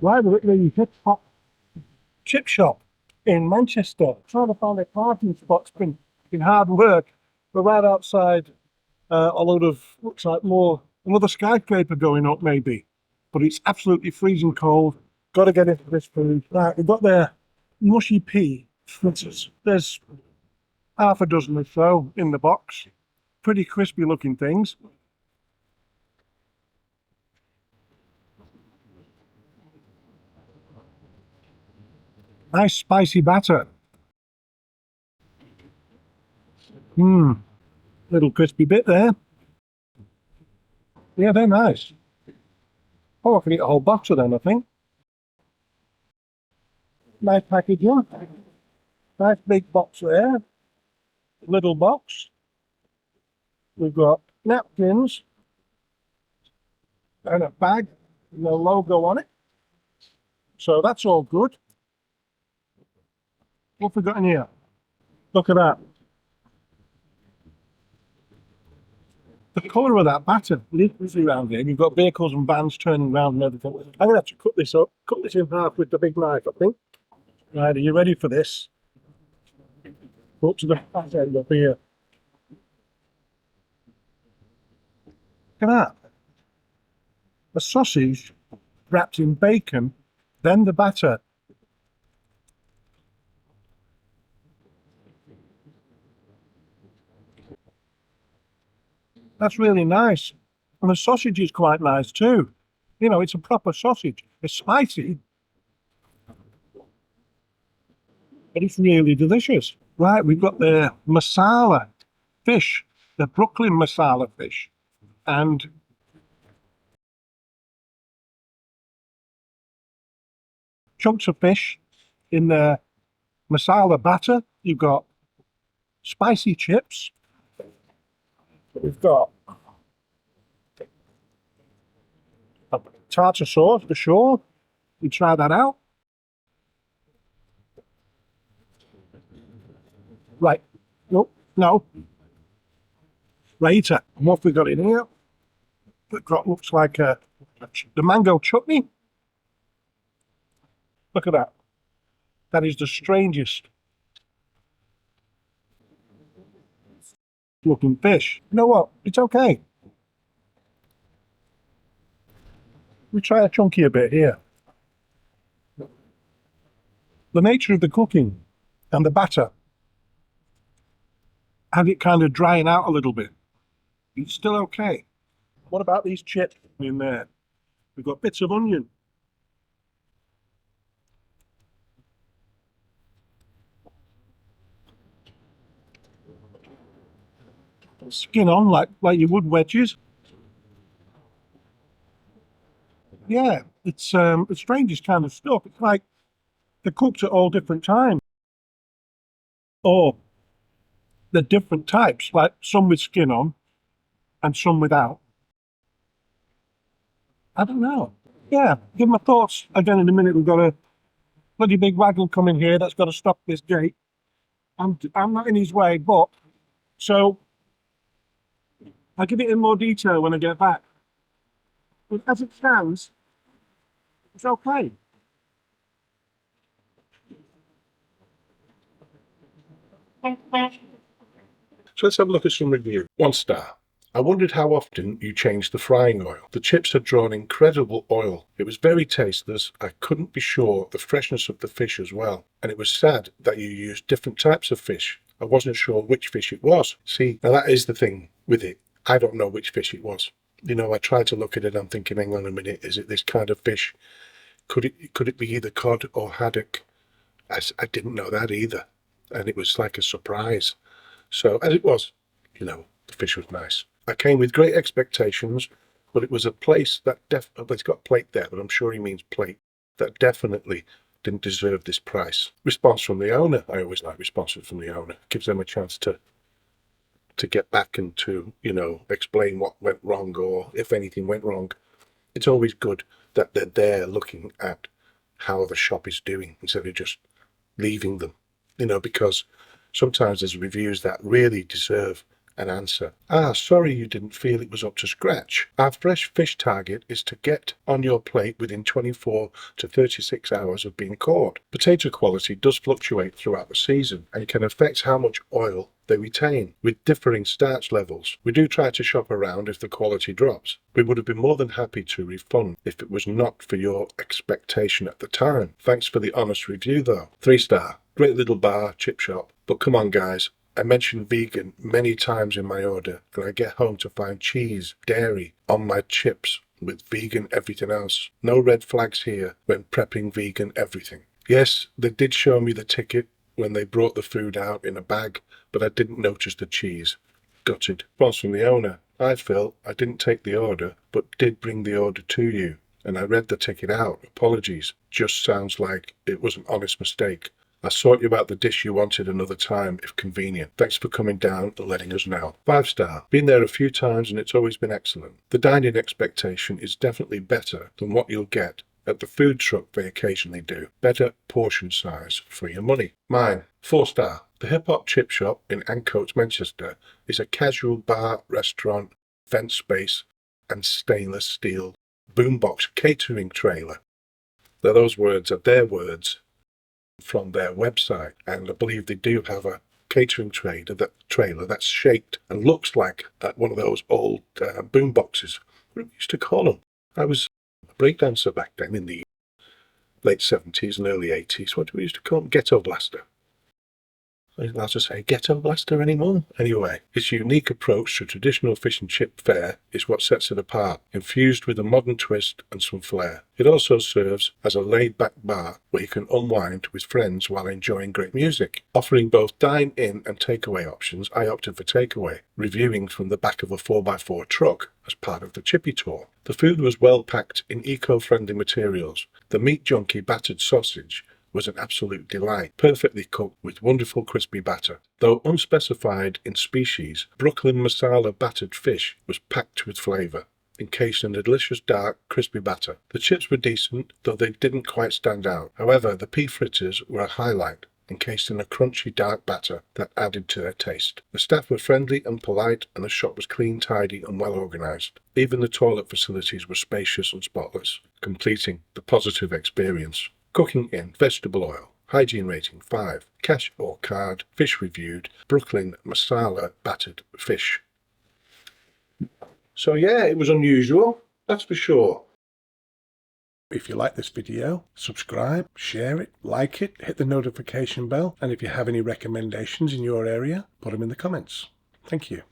Right, we're at the hip hop chip shop in Manchester. Trying to find a parking spot. It's been hard work. We're right outside a load of, looks like more, another skyscraper going up maybe. But it's absolutely freezing cold. Got to get into this food. Right, we've got the mushy pea fritters. There's half a dozen or so in the box. Pretty crispy looking things. Nice spicy batter. Mmm, little crispy bit there. Yeah, they're nice. Oh, I can eat a whole box of them, I think. Nice packaging. Nice big box there. Little box. We've got napkins and a bag with the logo on it. So that's all good. What have we got in here? Look at that. The colour of that batter, literally around here. You've got vehicles and vans turning around and everything. I'm going to have to cut this up, cut this in half with the big knife, I think. Right, are you ready for this? Go up to the fat end up here. Look at that. A sausage wrapped in bacon, then the batter. That's really nice. And the sausage is quite nice too. You know, it's a proper sausage. It's spicy, but it's really delicious. Right, we've got the masala fish, the Brooklyn masala fish, and chunks of fish in the masala batter. You've got spicy chips. We've got a tartar sauce for sure. You try that out. Right. Nope. No. Later. And what have we got in here? We've got looks like the mango chutney. Look at that. That is the strangest looking fish. You know what? It's okay. We try a chunkier bit here. The nature of the cooking and the batter had it kind of drying out a little bit. It's still okay. What about these chips in there? We've got bits of onion. Skin on like you would wedges. Yeah, it's the strangest kind of stuff. It's like they're cooked at all different times. Or they're different types, like some with skin on and some without. I don't know. Yeah, give my thoughts again in a minute. We've got a bloody big wagon coming here that's got to stop this gate. I'm not in his way, but so I'll give it in more detail when I get back. But as it stands, it's okay. So let's have a look at some reviews. 1 star. I wondered how often you changed the frying oil. The chips had drawn incredible oil. It was very tasteless. I couldn't be sure of the freshness of the fish as well. And it was sad that you used different types of fish. I wasn't sure which fish it was. See, now that is the thing with it. I don't know which fish it was. You know, I tried to look at it. I'm thinking, hang on a minute, is it this kind of fish? Could it be either cod or haddock? I didn't know that either. And it was like a surprise. So as it was, you know, the fish was nice. I came with great expectations, but it was a place that it's got plate there, but I'm sure he means plate, that definitely didn't deserve this price. Response from the owner. I always like responses from the owner. Gives them a chance to get back and to, you know, explain what went wrong or if anything went wrong. It's always good that they're there looking at how the shop is doing instead of just leaving them, you know, because sometimes there's reviews that really deserve An answer. Ah, sorry you didn't feel it was up to scratch. Our fresh fish target is to get on your plate within 24 to 36 hours of being caught. Potato quality does fluctuate throughout the season and can affect how much oil they retain, with differing starch levels. We do try to shop around if the quality drops. We would have been more than happy to refund if it was not for your expectation at the time. Thanks for the honest review though. 3-star. Great little bar, chip shop. But come on guys, I mentioned vegan many times in my order, and I get home to find cheese, dairy on my chips with vegan everything else. No red flags here when prepping vegan everything. Yes, they did show me the ticket when they brought the food out in a bag, but I didn't notice the cheese. Gutted. Response from the owner. Hi Phil, I didn't take the order, but did bring the order to you, and I read the ticket out. Apologies. Just sounds like it was an honest mistake. I'll sort you out the dish you wanted another time if convenient. Thanks for coming down and letting us know. 5-star. Been there a few times and it's always been excellent. The dining expectation is definitely better than what you'll get at the food truck they occasionally do. Better portion size for your money. Mine. 4-star. The Hip Hop Chip Shop in Ancoats, Manchester is a casual bar, restaurant, vent space and stainless steel boombox catering trailer. Now those words are their words from their website, and I believe they do have a catering trailer that's shaped and looks like one of those old boom boxes. What we used to call them. I was a breakdancer back then in the late 70s and early 80s. What do we used to call them? Ghetto blaster. I don't know how to say ghetto blaster anymore. Anyway, its unique approach to traditional fish and chip fare is what sets it apart, infused with a modern twist and some flair. It also serves as a laid-back bar where you can unwind with friends while enjoying great music. Offering both dine-in and takeaway options, I opted for takeaway, reviewing from the back of a 4x4 truck as part of the Chippy Tour. The food was well packed in eco-friendly materials. The meat junkie battered sausage was an absolute delight, perfectly cooked with wonderful crispy batter. Though unspecified in species, Brooklyn Masala battered fish was packed with flavour, encased in a delicious dark, crispy batter. The chips were decent, though they didn't quite stand out. However, the pea fritters were a highlight, encased in a crunchy dark batter that added to their taste. The staff were friendly and polite, and the shop was clean, tidy and well organised. Even the toilet facilities were spacious and spotless, completing the positive experience. Cooking in vegetable oil. Hygiene rating 5. Cash or card. Fish reviewed. Brooklyn Masala battered fish. So yeah, it was unusual, that's for sure. If you like this video, subscribe, share it, like it, hit the notification bell, and if you have any recommendations in your area, put them in the comments. Thank you.